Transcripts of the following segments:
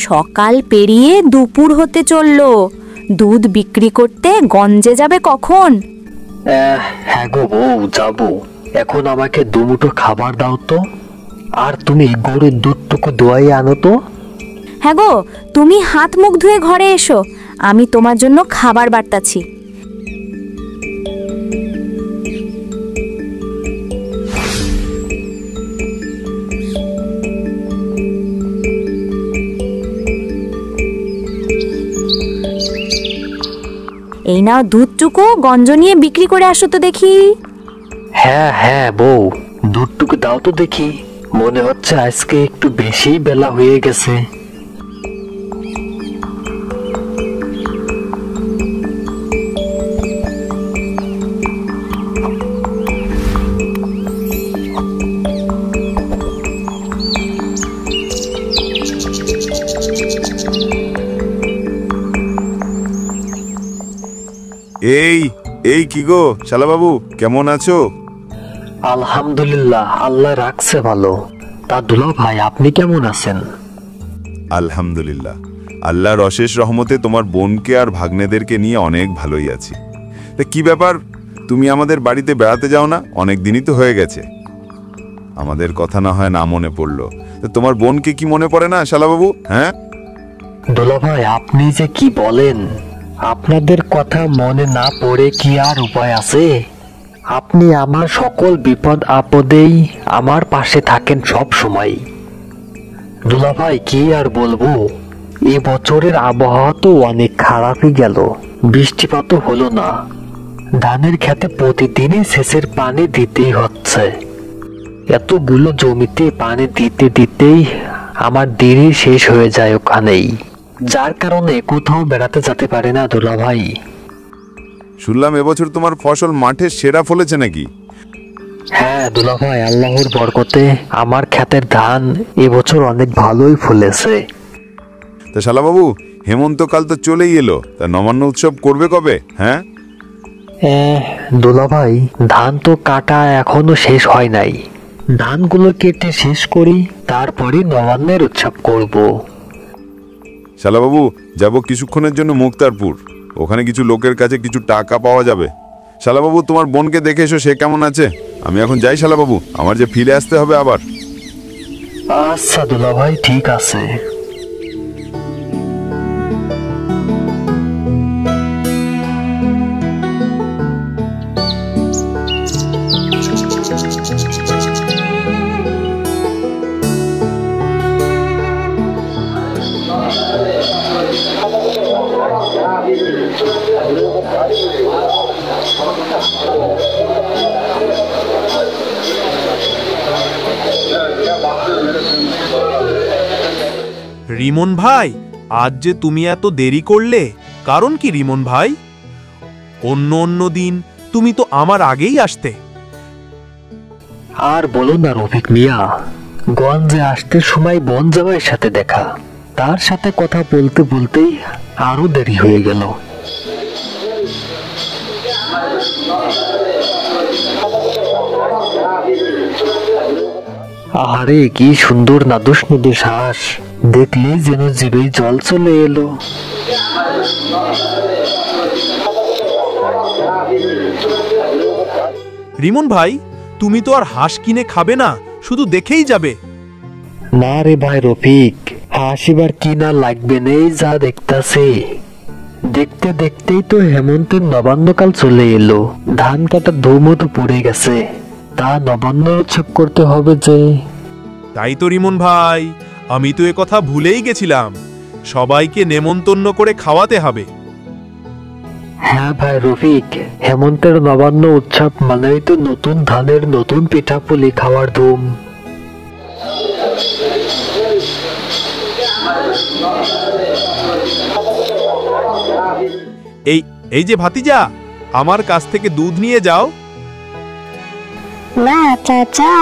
সকাল পেরিয়ে দুপুর হতে চললো, দুধ বিক্রি করতে গঞ্জে যাবে কখন? হ্যাঁ গো বউ, যাবো। এখন আমাকে দুমুঠো খাবার দাও তো, আর তুমি গরুর দুধটুকু দোয়াই আনো তো। হ্যাঁ গো, তুমি হাত মুখ ধুয়ে ঘরে এসো, আমি তোমার জন্য খাবার বাড়তাছি। এই নাও দুধটুকু, গঞ্জ নিয়ে বিক্রি করে আসো তো দেখি। হ্যাঁ হ্যাঁ বউ, দুধটুকু দাও তো দেখি। মনে হচ্ছে আজকে একটু বেশি বেলা হয়ে গেছে। এই এই কি গো শালা বাবু, কেমন আছো? আলহামদুলিল্লাহ, আল্লাহ রাখছে ভালো। তা দুলা ভাই, আপনি কেমন আছেন? আলহামদুলিল্লাহ, আল্লাহর অশেষ রহমতে তোমার বোনকে আর ভাগ্নেদেরকে নিয়ে অনেক ভালোই আছি। তা কি ব্যাপার, তুমি আমাদের বাড়িতে বেড়াতে যাও না? অনেক দিনই তো হয়ে গেছে, আমাদের কথা না হয় না মনে পড়লো। তা তোমার বোনকে কি মনে পড়ে না শালা বাবু? হ্যাঁ দুলা ভাই, আপনি যে কি বলেন, আপনাদের কথা মনে না পড়ে কি আর উপায় আছে? আপনি আমার সকল বিপদ আপদেই আমার পাশে থাকেন সব সময়। দুলা ভাই, কি আর বলবো, এ বছরের আবহাওয়া তো অনেক খারাপই গেল। বৃষ্টিপাতও হলো না, ধানের খেতে প্রতিদিনই সেচের পানি দিতেই হচ্ছে। এতগুলো জমিতে পানি দিতে দিতেই আমার দেরি শেষ হয়ে যায় ওখানেই, যার কারণে কোথাও বেড়াতে যেতে পারে না দুলা ভাই। শুনলাম এবছর তোমার ফসল মাঠে সেরা ফলেছে নাকি? হ্যাঁ দুলা ভাই, আল্লাহর বরকতে আমার ক্ষেতের ধান এবছর অনেক ভালোই ফলেছে। তা শালা বাবু, হেমন্তকাল তো চলেই এলো, তা নবান্ন উৎসব করবে কবে? হ্যাঁ দুলা ভাই, ধান তো কাটা এখনো শেষ হয় নাই। ধানগুলো কেটে শেষ করি, তারপরে নবান্নের উৎসব করব। শালা বাবু, যাবো কিছুক্ষণের জন্য মুক্তারপুর, ওখানে কিছু লোকের কাছে কিছু টাকা পাওয়া যাবে। শালা বাবু, তোমার বোনকে দেখে এসো, সে কেমন আছে। আমি এখন যাই শালা বাবু, আমার যে ফিরে আসতে হবে আবার। আচ্ছা দুলা ভাই, ঠিক আছে। রিমন ভাই, আজ যে তুমি এত দেরি করলে, কারণ কি রিমন ভাই? অন্য দিন তুমি তো আমার আগেই আসতে। আর বলো না রফিক মিয়া, গঞ্জে আসতে সময় বন জামাইয়ের সাথে দেখা, তার সাথে কথা বলতে বলতেই আরো দেরি হয়ে গেল। আরে কি সুন্দর নাদুস নুদুস হাঁস, দেখলেই যেন জিভে জল চলে এলো। রিমন ভাই, তুমি তো আর হাঁস কিনে খাবে না, শুধু দেখেই যাবে? না রে ভাই রফিক, হাঁস এবার কিনা লাগবে নেই, যা দেখতাছে। দেখতে দেখতেই তো হেমন্তের নবান্নকাল চলে এলো, ধান কাটা ধুমো তো পড়ে গেছে, তা নবান্ন উৎসব করতে হবে যে। তাই তো রিমন ভাই, আমি তো এ কথা ভুলেই গেছিলাম, সবাইকে নেমন্তন্ন করে খাওয়াতে হবে। হ্যাঁ ভাই রফিক, হেমন্তের নবান্ন উৎসব মানেই তো নতুন ধানের নতুন পিঠাপুলি খাওয়ার ধুম। এই যে ভাতিজা, আমার কাছ থেকে দুধ নিয়ে যাও। না চাচা,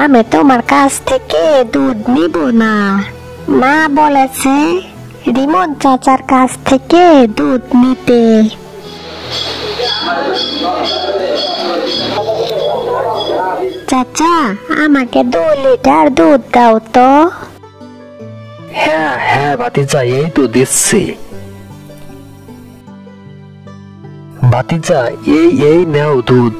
আমি তোমার কাছ থেকে দুধ নিব না। মা বলেছে রিমন চাচার কাছ থেকে দুধ নিতে। চাচা, আমাকে 2 লিটার দুধ দাও তো। হ্যাঁ হ্যাঁ ভাতিজা, এই তো দিচ্ছি। ভাতিজা, এই নাও দুধ।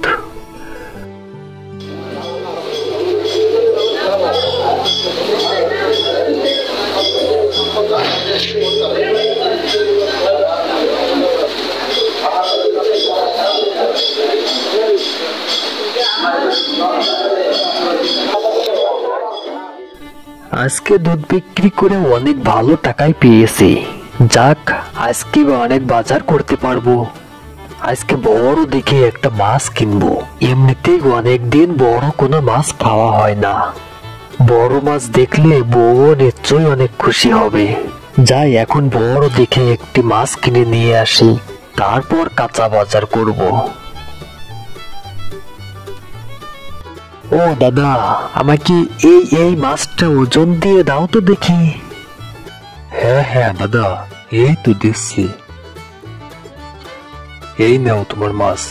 আজকে দুধ বিক্রি করে অনেক ভালো টাকাই পেয়েছি। যাক, আজকে অনেক বাজার করতে পারবো। আজকে বড় দেখে একটা মাছ কিনবো। এমনিতেই অনেকদিন বড় কোনো মাছ খাওয়া হয় না। বড় মাছ দেখলে বউ নিশ্চয়ই অনেক খুশি হবে। যাই, এখন বড় দেখে একটি মাছ কিনে নিয়ে আসি, তারপর কাঁচা বাজার করব। ও দাদা, আমাকে এই মাছটা ওজন দিয়ে দাও তো দেখি। হ্যাঁ হ্যাঁ দাদা, এই তো দিচ্ছি। এই নাও তোমার মাছ।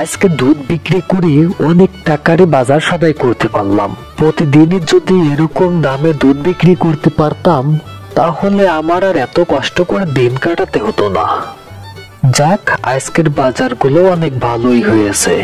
আজকে দুধ বিক্রি করে অনেক টাকারে বাজার সদাই করতে পারলাম। প্রতিদিনই যদি এরকম দামে দুধ বিক্রি করতে পারতাম, তাহলে আমার আর এত কষ্ট করে দিন কাটাতে হতো না। যাক, আজকের বাজারগুলো অনেক ভালোই হয়েছে।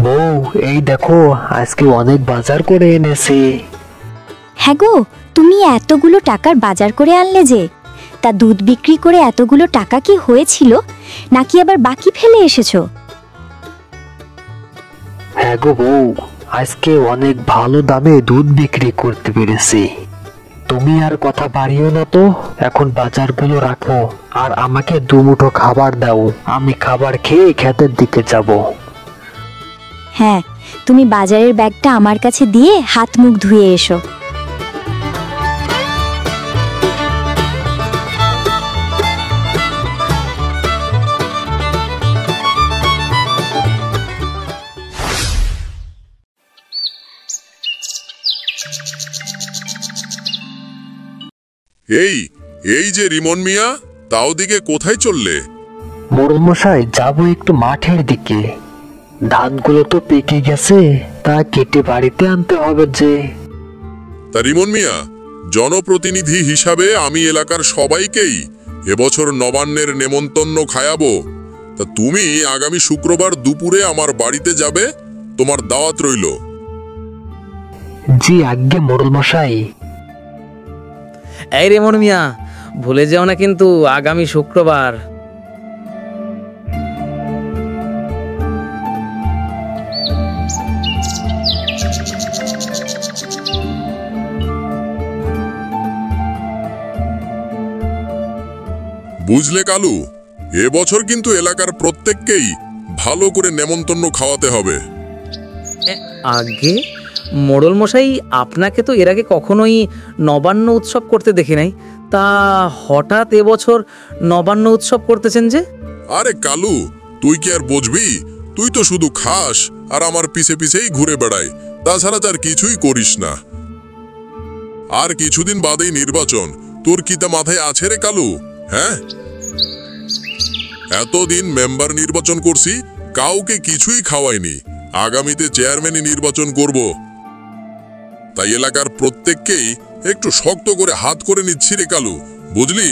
বউ, এই দেখো, আজকে অনেক বাজার করে এনেছি। হ্যাঁ গো, তুমি এতগুলো টাকার বাজার করে আনলে যে, তা দুধ বিক্রি করে এতগুলো টাকা কি হয়েছিল, নাকি আবার বাকি ফেলে এসেছো? হ্যাঁ গো বউ, আজকে অনেক ভালো দামে দুধ বিক্রি করতে পেরেছি। তুমি আর কথা বাড়িও না তো, এখন বাজারগুলো রাখো আর আমাকে দুমুঠো খাবার দাও। আমি খাবার খেয়ে ক্ষেতের দিকে যাব। হ্যাঁ, তুমি বাজারের ব্যাগটা আমার কাছে দিয়ে হাত মুখ ধুয়ে এসো। এই যে রিমন মিয়া, তাও দিকে কোথায় চললে? মোড়ল মশাই, যাবো একটু মাঠের দিকে। ধানগুলো তো পেকে গেছে, তা কেটে বাড়িতে আনতে হবে যে। তা রিমন মিয়া, জনপ্রতিনিধি হিসাবে আমি এলাকার সবাইকেই এবছর নবান্নের নেমন্তন্ন খায়াবো। তা তুমি আগামী শুক্রবার দুপুরে আমার বাড়িতে যাবে, তোমার দাওয়াত রইল। জি আজ্ঞে মোড়ল মশাই। এই রেমন মিয়া, ভুলে যেও না কিন্তু আগামী শুক্রবার। বুঝলে কালু, এবছর কিন্তু এলাকার প্রত্যেককেই ভালো করে নেমন্তন্ন খাওয়াতে হবে। আগে মোড়ল মশাই, আপনাকে তো এর আগে কখনোই নবান্ন উৎসব করতে দেখি নাই, তা হঠাৎ এবছর নবান্ন উৎসব করতেছেন যে? আরে কালু, তুই কি আর বুঝবি? তুই তো শুধু খাস আর আমার পিছে পিছেই ঘুরে বেড়াই, তাছাড়া তার কিছুই করিস না। আর কিছুদিন বাদেই নির্বাচন, তোর কি তা মাথায় আছে রে কালু? হ্যাঁ, এতদিন মেম্বার নির্বাচন করছি, কাউকে কিছুই খাওয়াইনি। আগামীতে চেয়ারম্যানই নির্বাচন করব, তাই এলাকার প্রত্যেককেই একটু শক্ত করে হাত করে নিচ্ছি রে কালু, বুঝলি?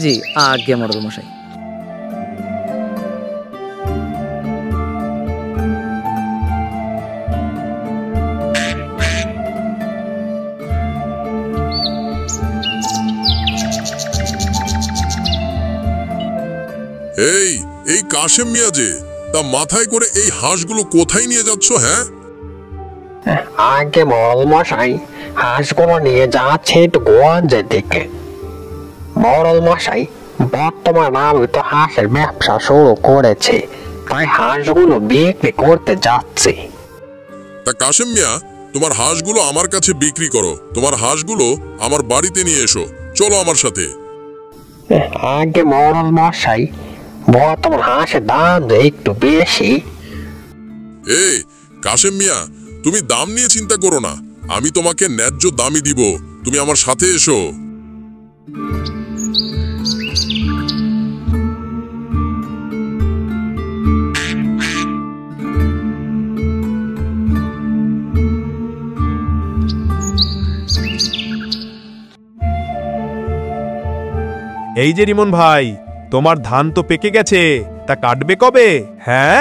জি আজ্ঞে মোড়ল মশাই। এই কাশেম মিয়া যে, তা মাথায় করে এই হাঁসগুলো কোথায় নিয়ে যাচ্ছ? হ্যাঁ, আগে মোড়ল মশাই, হাঁসগুলো নিয়ে যাচ্ছে একটু গঞ্জের দিকে। মোড়ল মশাই, বর্তমানে আমি তো হাঁসের ব্যবসা শুরু করেছি, তাই হাঁসগুলো বিক্রি করতে যাচ্ছি। তা কাশেম মিয়া, তোমার হাঁসগুলো আমার কাছে বিক্রি করো। তোমার হাঁসগুলো আমার বাড়িতে নিয়ে এসো, চলো আমার সাথে। আগে মোড়ল মশাই, বর্তমান হাঁসের দাম যে একটু বেশি। এই কাশেম মিয়া, তুমি দাম নিয়ে চিন্তা করো না, আমি তোমাকে ন্যায্য দামই দিব। তুমি আমার সাথে এসো। এই যে রিমন ভাই, তোমার ধান তো পেকে গেছে, তা কাটবে কবে? হ্যাঁ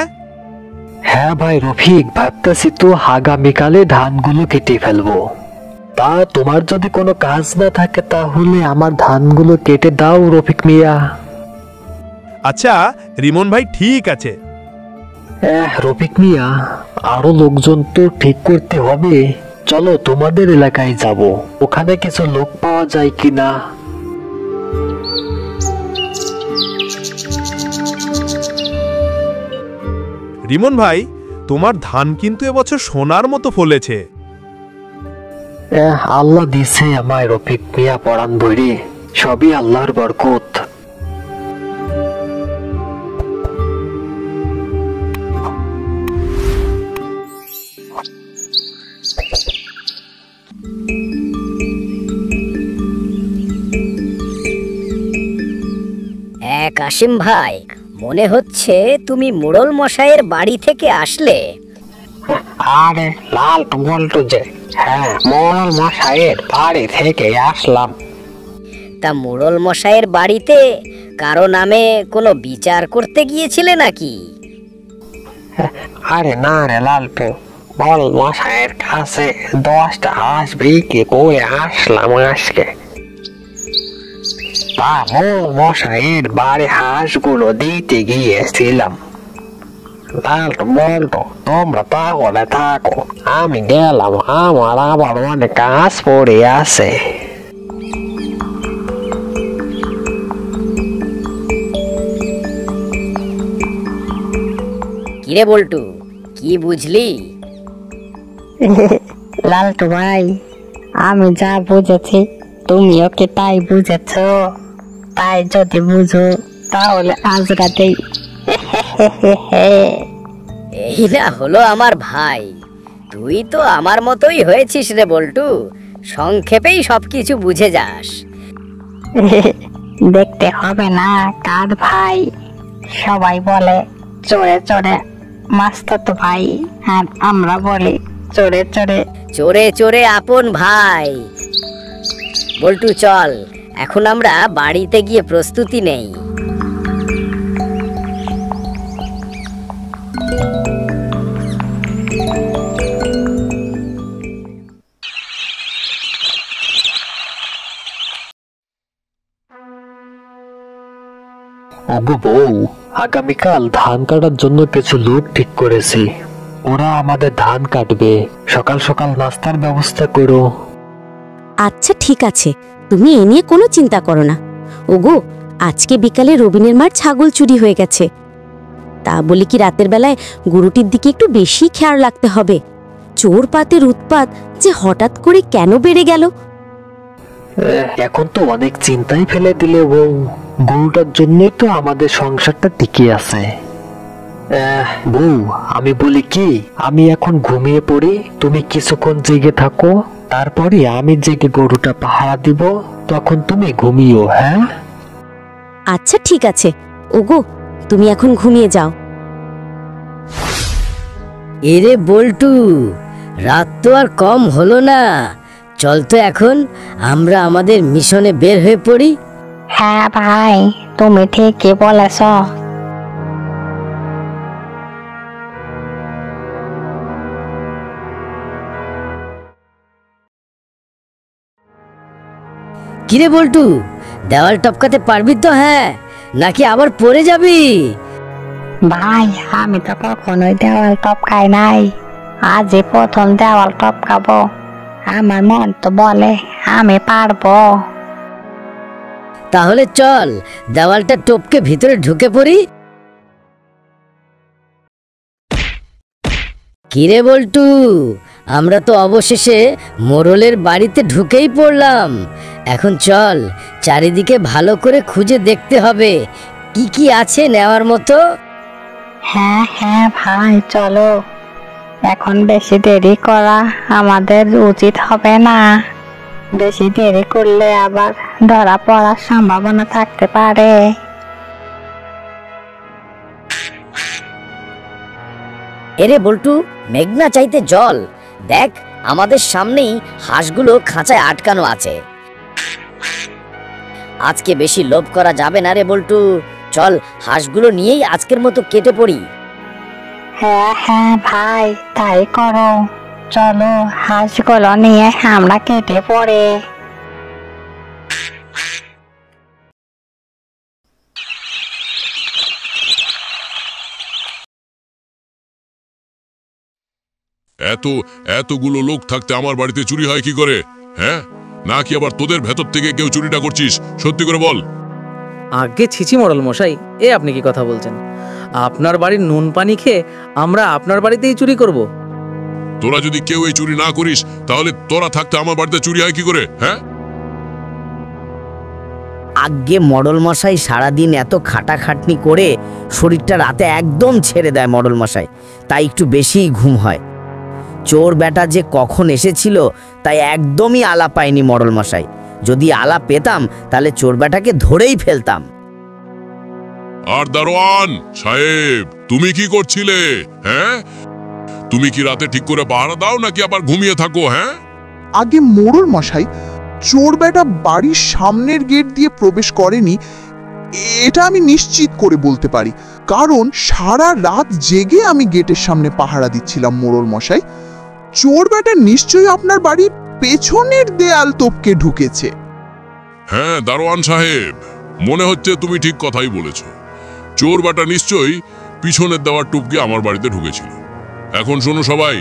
হ্যাঁ ভাই রফিক, ভাবতেছি তো আগামীকালে ধানগুলো কেটে ফেলবো। তা তোমার যদি কোনো কাজ না থাকে তাহলে আমার ধানগুলো কেটে দাও রফিক মিয়া। আচ্ছা রিমন ভাই, ঠিক আছে। রফিক মিয়া, আরো লোকজন তো ঠিক করতে হবে। চলো তোমাদের এলাকায় যাব, ওখানে কিছু লোক পাওয়া যায় কিনা। রিমন ভাই, তোমার ধান কিন্তু এবছর সোনার মতো ফলেছে। আল্লাহ দিছে আমায় রফিক মিয়া পরাণ বইরে, সবই আল্লাহর বরকত। কাশিম ভাই, মনে হচ্ছে তুমি মোড়ল মশাইয়ের বাড়ি থেকে আসলে। আরে লাল বলতো যে, হ্যাঁ মোড়ল মশাইয়ের বাড়ি থেকে আসলাম। তা মোড়ল মশাইয়ের বাড়িতে কারো নামে কোনো বিচার করতে গিয়েছিলে নাকি? আরে না রে লালপু, মোড়ল মশাইয়ের কাছে 10টা হাঁস বিক্রি করে আসলাম আজকে। তা মোড়ল মশাইয়ের বাড়ি হাঁসগুলো দিতে গিয়েছিলাম। লালটু বলতো, তোমরা তাহলে থাকো, আমি গেলাম, আমার আবার অনেক কাজ পড়ে আছে। কিরে বল্টু, কি বুঝলি? লালটু ভাই, আমি যা বুঝেছি তুমিও কি তাই বুঝেছ? তাই যদি বুঝো তাহলে আজ রাতেই। এই না হলো আমার ভাই, তুই তো আমার মতোই হয়েছিস রে বল্টু, সংক্ষেপেই সবকিছু বুঝে যাস। দেখতে হবে না কার ভাই, সবাই বলে চোরে চোরে মাস্তাতো ভাই, আর আমরা বলি চোরে চোরে চোরে চোরে আপন ভাই। বল্টু চল, এখন আমরা বাড়িতে গিয়ে প্রস্তুতি নেই। ওগো বউ, আগামীকাল ধান কাটার জন্য কিছু লোক ঠিক করেছি। ওরা আমাদের ধান কাটবে। সকাল সকাল নাস্তার ব্যবস্থা করো। আচ্ছা ঠিক আছে, তুমি এ নিয়ে কোনো চিন্তা করো না। ওগো, আজকে বিকালে রবিনের মার ছাগল চুরি হয়ে গেছে। তা বলি কি রাতের বেলায় গরুটির দিকে একটু বেশি খেয়াল রাখতে হবে। চোর পাতের উৎপাত যে হঠাৎ করে কেন বেড়ে গেল। এখন তো অনেক চিন্তাই ফেলে দিলে বউ, গরুটার জন্যই তো আমাদের সংসারটা টিকে আছে। বউ, আমি বলি কি, আমি এখন ঘুমিয়ে পড়ি, তুমি কিছুক্ষণ জেগে থাকো, তারপরে আমি জেগে গরুটা পাহারা দিব, তখন তুমি ঘুমিও। হ্যাঁ আচ্ছা ঠিক আছে, ওগো তুমি এখন ঘুমিয়ে যাও। এরে বল্টু, রাত তো আর কম হলো না, চল তো এখন আমরা আমাদের মিশনে বের হয়ে পড়ি। হ্যাঁ ভাই, তুমি ঠিকই বলেছ। কিরে বল্টু, দেওয়াল টপকাতে পারবি তো? হ্যাঁ, নাকি আবার পড়ে যাবি? ভাই, আমি তো কখনোই দেওয়াল টপকাই নাই, আজই প্রথম দেওয়াল টপকাবো। আমার মন তো বলে আমি পারবো। তাহলে চল দেওয়ালটা টপকে ভিতরে ঢুকে পড়ি। কিরে বল্টু, আমরা তো অবশেষে মোড়লের বাড়িতে ঢুকেই পড়লাম। এখন চল চারিদিকে ভালো করে খুঁজে দেখতে হবে কি কি আছে নেওয়ার মতো? হ্যাঁ হ্যাঁ ভাই, চলো। এখন বেশি দেরি করা আমাদের উচিত হবে না। বেশি দেরি করলে আবার ধরা পড়ার সম্ভাবনা থাকতে পারে। এরে বল্টু, মেঘনা চাইতে জল। দেখ, আমাদের সামনেই হাঁসগুলো খাঁচায় আটকানো আছে। আজকে বেশি লোভ করা যাবে না রে বল্টু। চল, হাঁসগুলো নিয়েই আজকের মতো কেটে পড়ি। হ্যাঁ হ্যাঁ ভাই, তাই করো। চলো, হাঁসগুলো নিয়ে আমরা কেটে পড়ে। এতগুলো লোক থাকতে আমার বাড়িতে চুরি হয় কি করে? হ্যাঁ, নাকি আবার তোদের ভেতর থেকে কেউ চুরিটা করছিস? সত্যি করে বল। আগে ছিছি মোড়ল মশাই, এ আপনি কি কথা বলছেন? আপনার বাড়ির নুন পানি খেয়ে আমরা আপনার বাড়িতেই চুরি করব? তোরা যদি কেউ এই চুরি না করিস, তাহলে তোরা থাকতে আমার বাড়িতে চুরি হয় কি করে? হ্যাঁ, আগে মডল মশাই সারাদিন এত খাটাখাটনি করে শরীরটা রাতে একদম ছেড়ে দেয় মডল মশাই, তাই একটু বেশিই ঘুম হয়। চোর বেটা যে কখন এসেছিল তাই একদমই আলা পাইনি মডল মশাই। যদি আলা পেতাম তাহলে চোর বেটাকে ধরেই ফেলতাম। আর দারোয়ান সাহেব, তুমি কি করছিলে? হ্যাঁ, তুমি কি রাতে ঠিক করে পাহারা দাও নাকি আবার ঘুমিয়ে থাকো? হ্যাঁ, আগে মোড়ল মশাই, চোর বেটা বাড়ির সামনের গেট দিয়ে প্রবেশ করেনি, এটা আমি নিশ্চিত করে বলতে পারি, কারণ সারা রাত জেগে আমি গেটের সামনে পাহারা দিচ্ছিলাম মোড়ল মশাই। চোর বেটা নিশ্চয়ই আপনার বাড়ির পেছনের দেয়াল টপকে ঢুকেছে। হ্যাঁ দারোয়ান সাহেব, মনে হচ্ছে তুমি ঠিক কথাই বলেছ। চোর বেটা নিশ্চয়ই পিছনের দেওয়ার টুপকে আমার বাড়িতে ঢুকেছিল। এখন শোনো সবাই,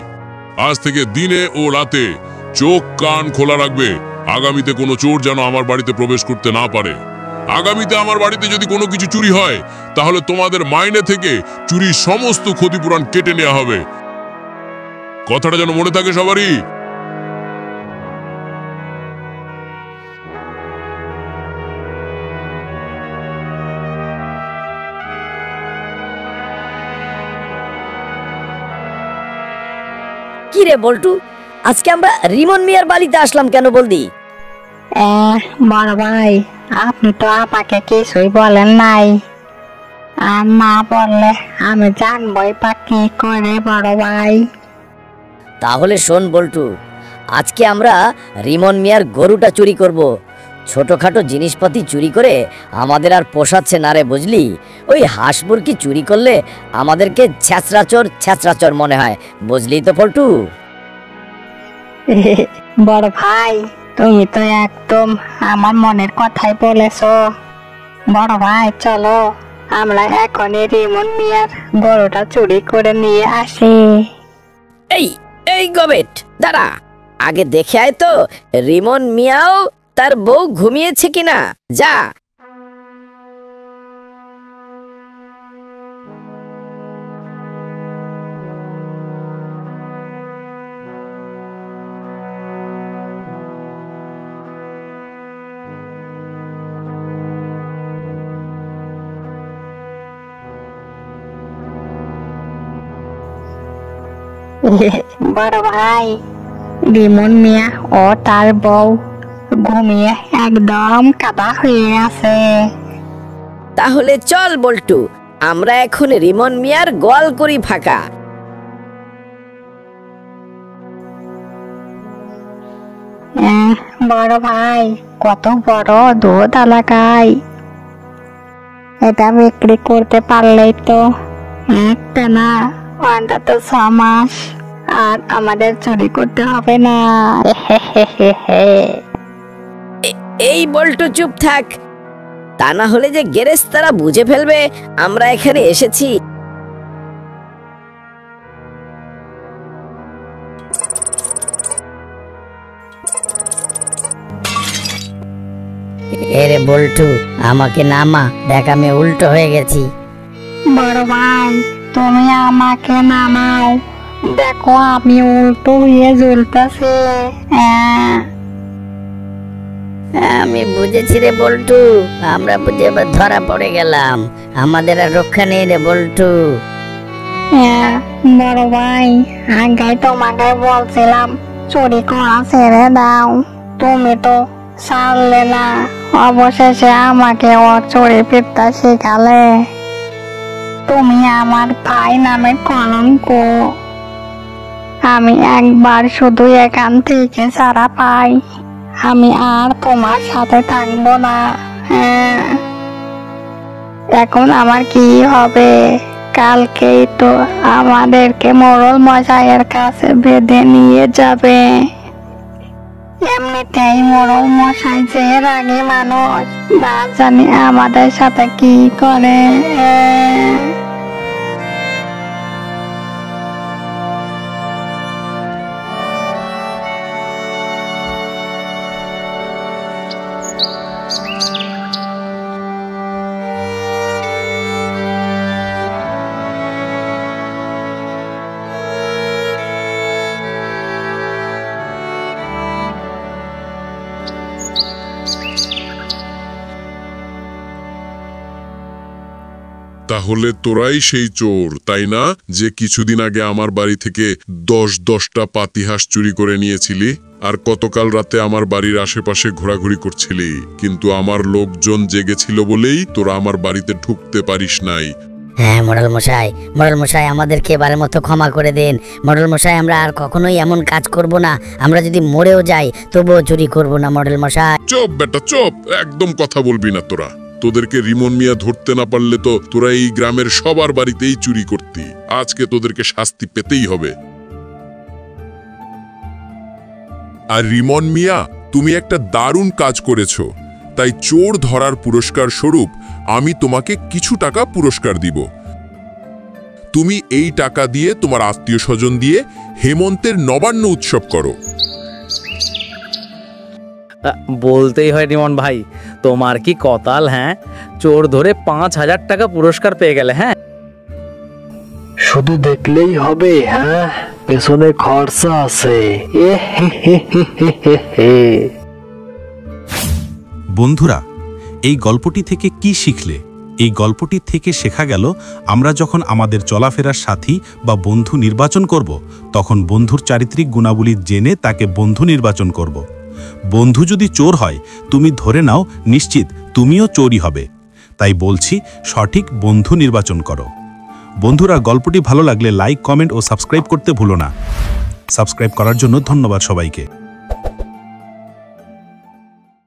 আজ থেকে দিনে ও রাতে চোখ কান খোলা রাখবে। আগামীতে কোনো চোর যেন আমার বাড়িতে প্রবেশ করতে না পারে। আগামীতে আমার বাড়িতে যদি কোনো কিছু চুরি হয়, তাহলে তোমাদের মাইনে থেকে চুরির সমস্ত ক্ষতিপূরণ কেটে নেওয়া হবে। কথাটা যেন মনে থাকে সবারই। কি রে বল্টু, আজকে আমরা রিমন মিয়ার বাড়িতে আসলাম কেন বলদি? বড় ভাই, আপনি তো আমাকে কিছুই বলেন নাই। আর না বললে আমি জানবই বা কি করে বড় ভাই। তাহলে শোন বল্টু, আজকে আমরা রিমন মিয়ার গরুটা চুরি করব। ছোটখাটো জিনিসপাতি চুরি করে আমাদের আর পোষাচ্ছে না রে, বুঝলি? ওই হাঁস মুরগি চুরি করলে আমাদেরকে ছ্যাঁচড়াচোর মনে হয়, বুঝলি তো পল্টু? বড় ভাই, তুমি তো একদম আমার মনের কথাই বলেছো। বড় ভাই, চলো আমরা এখনই রিমন মিয়ার গরুটা চুরি করে নিয়ে আসি। এই এই গবেট, দাঁড়া, আগে দেখে আয় তো রিমন মিয়াও তার বউ ঘুমিয়েছে কিনা। যা। বড় ভাই, রিমন মিয়া ও তার বউ ঘুমিয়ে একদম কাদা হয়ে আছে। তাহলে চল বল্টু, আমরা এখন রিমন মিয়ার গোয়াল করি ফাঁকা। বড় ভাই, কত বড় দুধ এলাকায়। এটা বিক্রি করতে পারলেই তো একটা না অন্তত 6 মাস আর আমাদের চুরি করতে হবে না। এই বল্টু চুপ থাক, তা না হলে যে গেরেস্তারা বুঝে ফেলবে আমরা এখানে এসেছি। এরে বল্টু, আমাকে নামা, দেখ আমি উল্টো হয়ে গেছি। বড় ভাই, তুমি আমাকে নামাও, দেখো আমি উল্টো হয়ে ঝুলতেছি। আমি বুঝেছি রে বল্টু, আমরা বুঝে এবার ধরা পড়ে গেলাম। আমাদের আর রক্ষা নেই রে বল্টু। হ্যাঁ বড় ভাই, আগে তোমাকে বলছিলাম চুরি করা ছেড়ে দাও, তুমি তো ছাড়লে না। অবশেষে আমাকে ও চুরি বিদ্যা শেখালে। তুমি আমার ভাই নামে কলঙ্ক। আমি একবার শুধু এখান থেকে ছাড়া পাই, আমি আর তোমার সাথে থাকবো না। হ্যাঁ, এখন আমার কি হবে? কালকেই তো আমাদেরকে মোড়ল মশাইয়ের কাছে বেঁধে নিয়ে যাবে। এমনিতেই মোড়ল মশাই যে রাগী মানুষ, না জানি আমাদের সাথে কি করে। তাহলে তোরাই সেই চোর, তাই না? যে কিছুদিন আগে আমার বাড়ি থেকে 10টা পাতিহাঁস চুরি করে নিয়েছিলি, আর গতকাল রাতে আমার বাড়ির আশেপাশে ঘোরাঘুরি করছিলি, কিন্তু আমার লোকজন জেগেছিল বলেই তোরা আমার বাড়িতে ঢুকতে পারিস নাই। হ্যাঁ মোড়ল মশাই আমাদেরকে এবারের মতো ক্ষমা করে দেন। মোড়ল মশাই, আমরা আর কখনোই এমন কাজ করব না। আমরা যদি মরেও যাই তবুও চুরি করব না মোড়ল মশাই। চুপ বেটা চুপ, একদম কথা বলবি না তোরা। তোদেরকে রিমন মিয়া ধরতে না পারলে তো তোরা এই গ্রামের সবার বাড়িতেই চুরি করতি। আজকে তোদেরকে শাস্তি পেতেই হবে। আর রিমন মিয়া, তুমি একটা দারুণ কাজ করেছো, তাই চোর ধরার পুরস্কার স্বরূপ আমি তোমাকে কিছু টাকা পুরস্কার দিব। তুমি এই টাকা দিয়ে তোমার আত্মীয় স্বজন দিয়ে হেমন্তের নবান্ন উৎসব করো। বলতেই হয় রিমন ভাই, তোমার কি কতাল। হ্যাঁ, চোর ধরে 5000 টাকা পুরস্কার পেয়ে গেলে। হ্যাঁ, শুধু দেখলেই হবে? হ্যাঁ, পেছনে খরচা আছে। বন্ধুরা, এই গল্পটি থেকে কি শিখলে? এই গল্পটি থেকে শেখা গেল, আমরা যখন আমাদের চলাফেরার সাথী বা বন্ধু নির্বাচন করব, তখন বন্ধুর চারিত্রিক গুণাবলী জেনে তাকে বন্ধু নির্বাচন করব। বন্ধু যদি চোর হয়, তুমি ধরে নাও নিশ্চিত তুমিও চোরই হবে। তাই বলছি, সঠিক বন্ধু নির্বাচন করো। বন্ধুরা, গল্পটি ভালো লাগলে লাইক, কমেন্ট ও সাবস্ক্রাইব করতে ভুলো না। সাবস্ক্রাইব করার জন্য ধন্যবাদ সবাইকে।